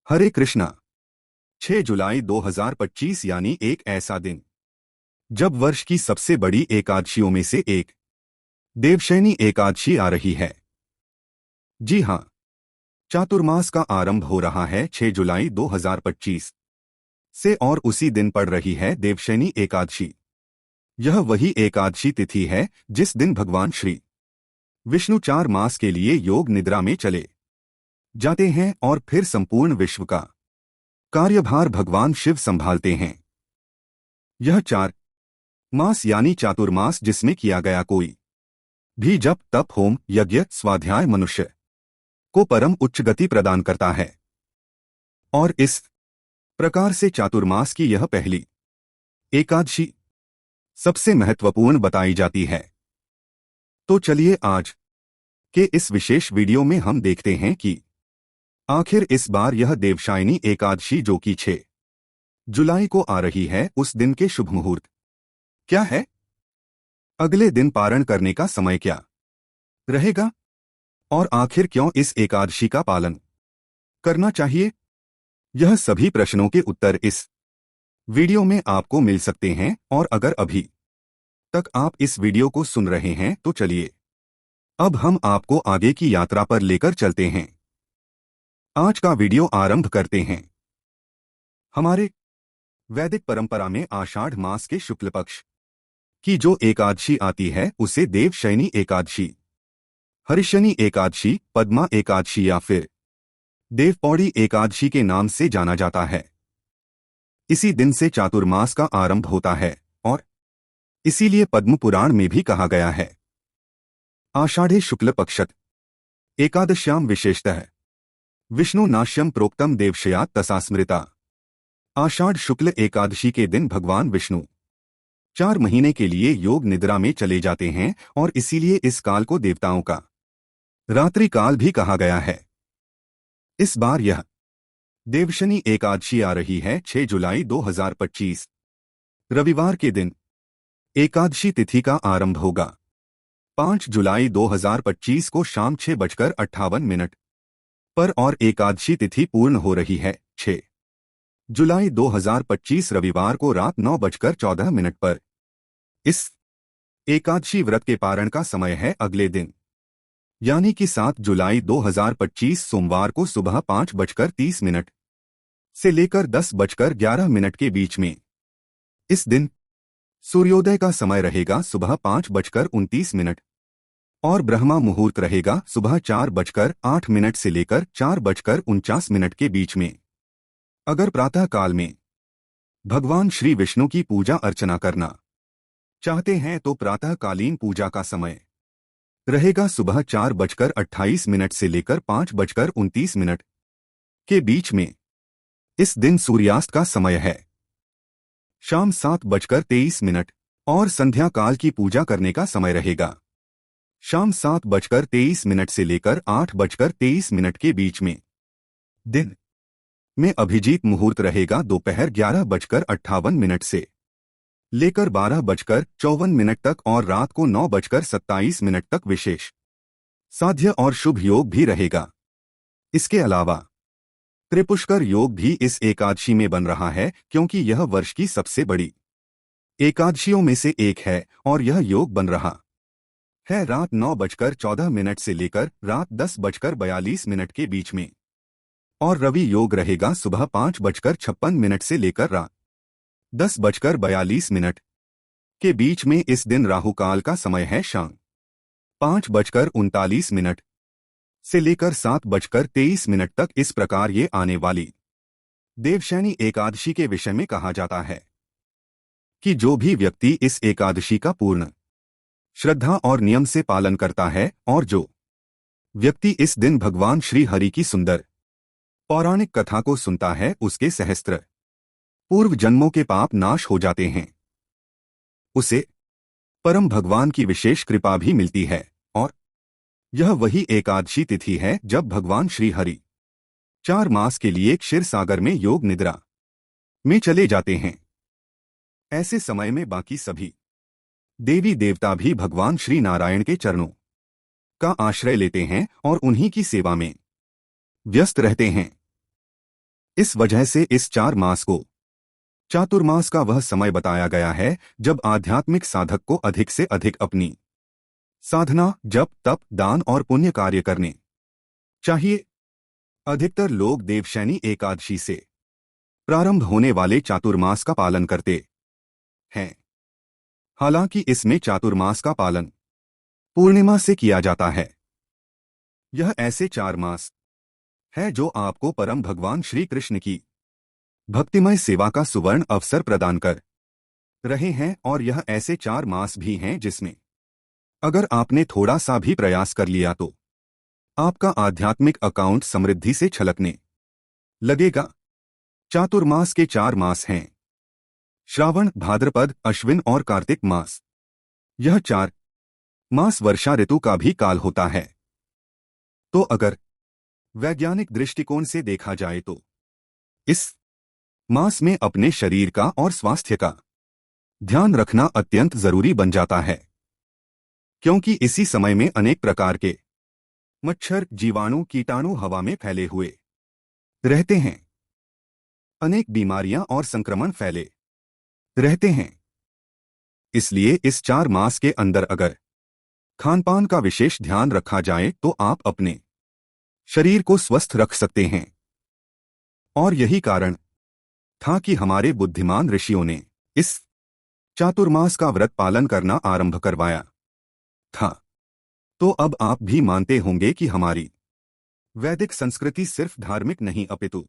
हरे कृष्णा। 6 जुलाई 2025 यानी एक ऐसा दिन जब वर्ष की सबसे बड़ी एकादशियों में से एक देवशयनी एकादशी आ रही है। जी हाँ, चातुर्मास का आरंभ हो रहा है 6 जुलाई 2025 से और उसी दिन पड़ रही है देवशयनी एकादशी। यह वही एकादशी तिथि है जिस दिन भगवान श्री विष्णु 4 मास के लिए योग निद्रा में चले जाते हैं और फिर संपूर्ण विश्व का कार्यभार भगवान शिव संभालते हैं। यह 4 मास यानी चातुर्मास जिसमें किया गया कोई भी जप तप होम यज्ञ स्वाध्याय मनुष्य को परम उच्च गति प्रदान करता है और इस प्रकार से चातुर्मास की यह पहली एकादशी सबसे महत्वपूर्ण बताई जाती है। तो चलिए आज के इस विशेष वीडियो में हम देखते हैं कि आखिर इस बार यह देवशायनी एकादशी जो कि 6 जुलाई को आ रही है उस दिन के शुभ मुहूर्त क्या है, अगले दिन पारण करने का समय क्या रहेगा और आखिर क्यों इस एकादशी का पालन करना चाहिए। यह सभी प्रश्नों के उत्तर इस वीडियो में आपको मिल सकते हैं और अगर अभी तक आप इस वीडियो को सुन रहे हैं तो चलिए अब हम आपको आगे की यात्रा पर लेकर चलते हैं। आज का वीडियो आरंभ करते हैं। हमारे वैदिक परंपरा में आषाढ़ मास के शुक्ल पक्ष की जो एकादशी आती है उसे देवशयनी एकादशी, हरिशनी एकादशी, पद्मा एकादशी या फिर देवपौड़ी एकादशी के नाम से जाना जाता है। इसी दिन से चातुर्मास का आरंभ होता है और इसीलिए पद्म पुराण में भी कहा गया है आषाढ़े शुक्ल पक्षत एकादश्याम विशेषतः विष्णु नाश्यम प्रोक्तम देवशयात तसा स्मृता। आषाढ़ शुक्ल एकादशी के दिन भगवान विष्णु 4 महीने के लिए योग निद्रा में चले जाते हैं और इसीलिए इस काल को देवताओं का रात्रि काल भी कहा गया है। इस बार यह देवशनी एकादशी आ रही है 6 जुलाई 2025 रविवार के दिन। एकादशी तिथि का आरंभ होगा 5 जुलाई 2025 को शाम 6:58 पर और एकादशी तिथि पूर्ण हो रही है 6 जुलाई 2025 रविवार को रात 9:14 पर। इस एकादशी व्रत के पारण का समय है अगले दिन यानी कि 7 जुलाई 2025 सोमवार को सुबह 5:30 से लेकर 10:11 के बीच में। इस दिन सूर्योदय का समय रहेगा सुबह 5:29 और ब्रह्मा मुहूर्त रहेगा सुबह 4:08 से लेकर 4:49 के बीच में। अगर प्रातः काल में भगवान श्री विष्णु की पूजा अर्चना करना चाहते हैं तो प्रातःकालीन पूजा का समय रहेगा सुबह 4:28 से लेकर 5:29 के बीच में। इस दिन सूर्यास्त का समय है शाम 7:23 और संध्या काल की पूजा करने का समय रहेगा शाम 7:23 से लेकर 8:23 के बीच में। दिन में अभिजीत मुहूर्त रहेगा दोपहर 11:58 से लेकर 12:54 तक और रात को 9:27 तक विशेष साध्य और शुभ योग भी रहेगा। इसके अलावा त्रिपुष्कर योग भी इस एकादशी में बन रहा है क्योंकि यह वर्ष की सबसे बड़ी एकादशियों में से एक है और यह योग बन रहा है रात 9:14 से लेकर रात 10:42 के बीच में और रवि योग रहेगा सुबह 5:56 से लेकर रात 10:42 के बीच में। इस दिन राहु काल का समय है शाम 5:39 से लेकर 7:23 तक। इस प्रकार ये आने वाली देवशयनी एकादशी के विषय में कहा जाता है कि जो भी व्यक्ति इस एकादशी का पूर्ण श्रद्धा और नियम से पालन करता है और जो व्यक्ति इस दिन भगवान श्री हरि की सुंदर पौराणिक कथा को सुनता है उसके सहस्त्र पूर्व जन्मों के पाप नाश हो जाते हैं, उसे परम भगवान की विशेष कृपा भी मिलती है और यह वही एकादशी तिथि है जब भगवान श्री हरि 4 मास के लिए क्षीर सागर में योग निद्रा में चले जाते हैं। ऐसे समय में बाकी सभी देवी देवता भी भगवान श्री नारायण के चरणों का आश्रय लेते हैं और उन्हीं की सेवा में व्यस्त रहते हैं। इस वजह से इस 4 मास को चातुर्मास का वह समय बताया गया है जब आध्यात्मिक साधक को अधिक से अधिक अपनी साधना, जप, तप, दान और पुण्य कार्य करने चाहिए। अधिकतर लोग देवशैनी एकादशी से प्रारंभ होने वाले चातुर्मास का पालन करते हैं। हालांकि इसमें चातुर्मास का पालन पूर्णिमा से किया जाता है। यह ऐसे 4 मास है जो आपको परम भगवान श्री कृष्ण की भक्तिमय सेवा का सुवर्ण अवसर प्रदान कर रहे हैं, और यह ऐसे 4 मास भी हैं जिसमें अगर आपने थोड़ा सा भी प्रयास कर लिया तो आपका आध्यात्मिक अकाउंट समृद्धि से छलकने लगेगा। चातुर्मास के 4 मास हैं श्रावण, भाद्रपद, अश्विन और कार्तिक मास। यह 4 मास वर्षा ऋतु का भी काल होता है। तो अगर वैज्ञानिक दृष्टिकोण से देखा जाए तो इस मास में अपने शरीर का और स्वास्थ्य का ध्यान रखना अत्यंत जरूरी बन जाता है, क्योंकि इसी समय में अनेक प्रकार के मच्छर, जीवाणु, कीटाणु हवा में फैले हुए रहते हैं। अनेक बीमारियां और संक्रमण फैले रहते हैं। इसलिए इस 4 मास के अंदर अगर खानपान का विशेष ध्यान रखा जाए तो आप अपने शरीर को स्वस्थ रख सकते हैं। और यही कारण था कि हमारे बुद्धिमान ऋषियों ने इस चातुर्मास का व्रत पालन करना आरंभ करवाया था। तो अब आप भी मानते होंगे कि हमारी वैदिक संस्कृति सिर्फ धार्मिक नहीं अपितु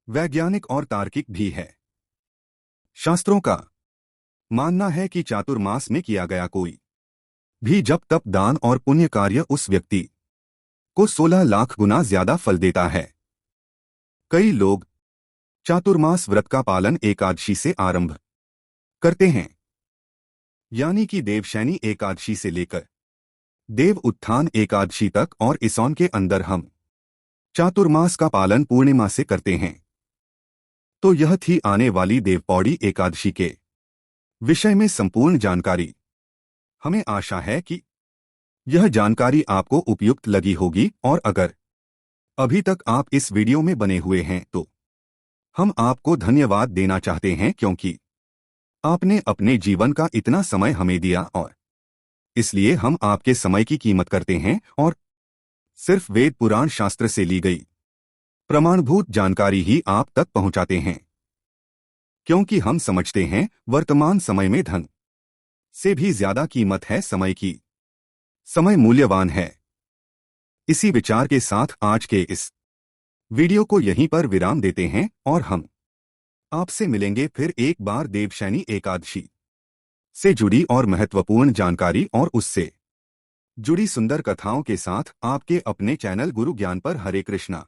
वैज्ञानिक और तार्किक भी है। शास्त्रों का मानना है कि चातुर्मास में किया गया कोई भी जप, तप, दान और पुण्य कार्य उस व्यक्ति को 16 लाख गुना ज्यादा फल देता है। कई लोग चातुर्मास व्रत का पालन एकादशी से आरंभ करते हैं, यानी कि देवशैनी एकादशी से लेकर देव उत्थान एकादशी तक, और इसौन के अंदर हम चातुर्मास का पालन पूर्णिमा से करते हैं। तो यह थी आने वाली देवपौड़ी एकादशी के विषय में संपूर्ण जानकारी। हमें आशा है कि यह जानकारी आपको उपयुक्त लगी होगी, और अगर अभी तक आप इस वीडियो में बने हुए हैं तो हम आपको धन्यवाद देना चाहते हैं, क्योंकि आपने अपने जीवन का इतना समय हमें दिया, और इसलिए हम आपके समय की कीमत करते हैं और सिर्फ वेद पुराण शास्त्र से ली गई प्रमाणभूत जानकारी ही आप तक पहुंचाते हैं, क्योंकि हम समझते हैं वर्तमान समय में धन से भी ज्यादा कीमत है समय की। समय मूल्यवान है। इसी विचार के साथ आज के इस वीडियो को यहीं पर विराम देते हैं, और हम आपसे मिलेंगे फिर एक बार देवशैनी एकादशी से जुड़ी और महत्वपूर्ण जानकारी और उससे जुड़ी सुंदर कथाओं के साथ आपके अपने चैनल गुरु ज्ञान पर। हरे कृष्णा।